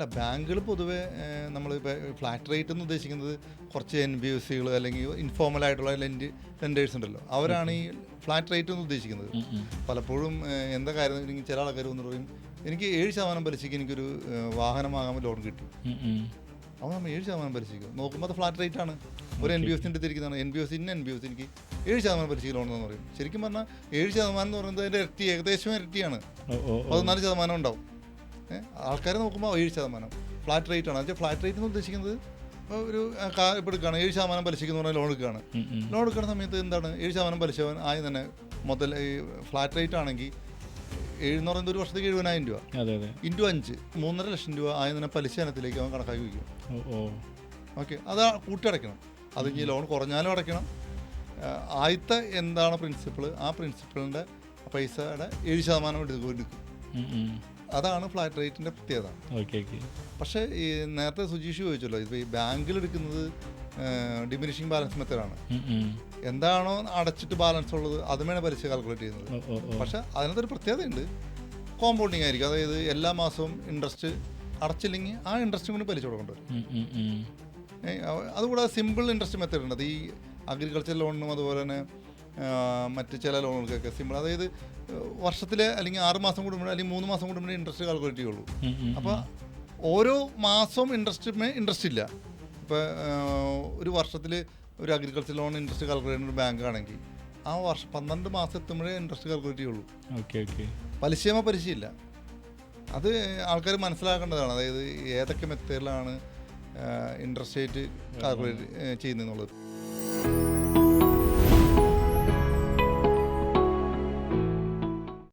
അല്ല ബാങ്കുകൾ പൊതുവെ നമ്മളിപ്പോൾ ഫ്ലാറ്റ് റേറ്റ് എന്ന് ഉദ്ദേശിക്കുന്നത് കുറച്ച് എൻ ബി എഫ് സികൾ അല്ലെങ്കിൽ ഇൻഫോർമൽ ആയിട്ടുള്ള ലെൻഡേഴ്സ് ഉണ്ടല്ലോ, അവരാണ് ഈ ഫ്ലാറ്റ് റേറ്റ് എന്ന് ഉദ്ദേശിക്കുന്നത്. പലപ്പോഴും എന്താ കാര്യം എനിക്ക് ചില ആൾക്കാർ വന്ന് പറയും, എനിക്ക് 7% പലിശയ്ക്ക് എനിക്കൊരു വാഹനം വാങ്ങാൻ ലോൺ കിട്ടി. അപ്പോൾ നമ്മൾ 7% പലിശയ്ക്ക് നോക്കുമ്പോൾ അത് ഫ്ലാറ്റ് റേറ്റ് ആണ്. ഒരു എൻ ബി എഫ് സിൻ്റെ തിരിക്കുന്നതാണ് എൻ ബി എഫ് സി എനിക്ക് 7% പലിശയ്ക്ക് ലോൺ എന്ന് പറയും. ശരിക്കും പറഞ്ഞാൽ 7% എന്ന് പറയുന്നത് അതിൻ്റെ ഇരട്ടി, ഏകദേശം ഇരട്ടിയാണ്. 14% ഉണ്ടാവും. ആൾക്കാരെ നോക്കുമ്പോൾ 7% ഫ്ലാറ്റ് റേറ്റ് ആണ്. ഫ്ലാറ്റ് റേറ്റ് എന്ന് ഉദ്ദേശിക്കുന്നത് ഒരു കാർ ഇപ്പോൾ എടുക്കുകയാണ് 7% പലിശയ്ക്ക് എന്ന് പറഞ്ഞാൽ ലോൺ എടുക്കുകയാണ്. ലോൺ എടുക്കുന്ന സമയത്ത് എന്താണ് 7% പലിശ ആയി തന്നെ മുതൽ ഈ ഫ്ലാറ്റ് റേറ്റ് ആണെങ്കിൽ 7 എന്ന് പറയുന്നത് ഒരു വർഷത്തേക്ക് 70,000 രൂപ ഇൻറ്റു 5 3.5 ലക്ഷം രൂപ ആയി തന്നെ പലിശ ഇനത്തിലേക്ക് അവൻ കണക്കാക്കി വയ്ക്കും. ഓക്കെ, അത് കൂട്ടി അടയ്ക്കണം. അത് ഇനി ലോൺ കുറഞ്ഞാലും അടയ്ക്കണം. ആദ്യത്തെ എന്താണ് പ്രിൻസിപ്പിൾ, ആ പ്രിൻസിപ്പിളിൻ്റെ പൈസയുടെ 7% എടുക്കും. അതാണ് ഫ്ലാറ്റ് റേറ്റിൻ്റെ പ്രത്യേകത. പക്ഷേ ഈ നേരത്തെ സുജീഷ് ചോദിച്ചല്ലോ, ഇപ്പോൾ ഈ ബാങ്കിൽ എടുക്കുന്നത് ഡിമിനിഷിങ് ബാലൻസ് മെത്തേഡാണ്. എന്താണോ അടച്ചിട്ട് ബാലൻസ് ഉള്ളത് അതുമാണ് പലിശ കാൽക്കുലേറ്റ് ചെയ്യുന്നത്. പക്ഷെ അതിനകത്തൊരു പ്രത്യേകതയുണ്ട്, കോമ്പൗണ്ടിങ് ആയിരിക്കും. അതായത് എല്ലാ മാസവും ഇൻട്രസ്റ്റ് അടച്ചില്ലെങ്കിൽ ആ ഇൻട്രസ്റ്റും കൂടി പലിശ കൊടുക്കേണ്ടി വരും. അതുകൂടാതെ സിമ്പിൾ ഇൻട്രസ്റ്റ് മെത്തേഡ് ഉണ്ട്. അത് ഈ അഗ്രികൾച്ചർ ലോണിനും അതുപോലെ തന്നെ മറ്റ് ചില ലോണുകൾക്കൊക്കെ സിമ്പിൾ. അതായത് വർഷത്തിലെ അല്ലെങ്കിൽ 6 മാസം കൂടുമ്പോൾ അല്ലെങ്കിൽ 3 മാസം കൂടുമ്പോഴേ ഇൻട്രസ്റ്റ് കാൽക്കുലേറ്റ് ചെയ്യുള്ളൂ. അപ്പോൾ ഓരോ മാസവും ഇൻട്രസ്റ്റ് ഇല്ല. ഇപ്പോൾ ഒരു വർഷത്തിൽ ഒരു അഗ്രികൾച്ചർ ലോൺ ഇൻട്രസ്റ്റ് കാൽക്കുലേറ്റ് ചെയ്യുന്ന ഒരു ബാങ്ക് ആണെങ്കിൽ ആ വർഷം 12 മാസം എത്തുമ്പോഴേ ഇൻട്രസ്റ്റ് കാൽക്കുലേറ്റ് ചെയ്യുള്ളൂ. പലിശയില്ല. അത് ആൾക്കാർ മനസ്സിലാക്കേണ്ടതാണ്. അതായത് ഏതൊക്കെ മെത്തേഡിലാണ് ഇൻട്രസ്റ്റ് റേറ്റ് കാൽക്കുലേറ്റ് ചെയ്യുന്നതെന്നുള്ളത്.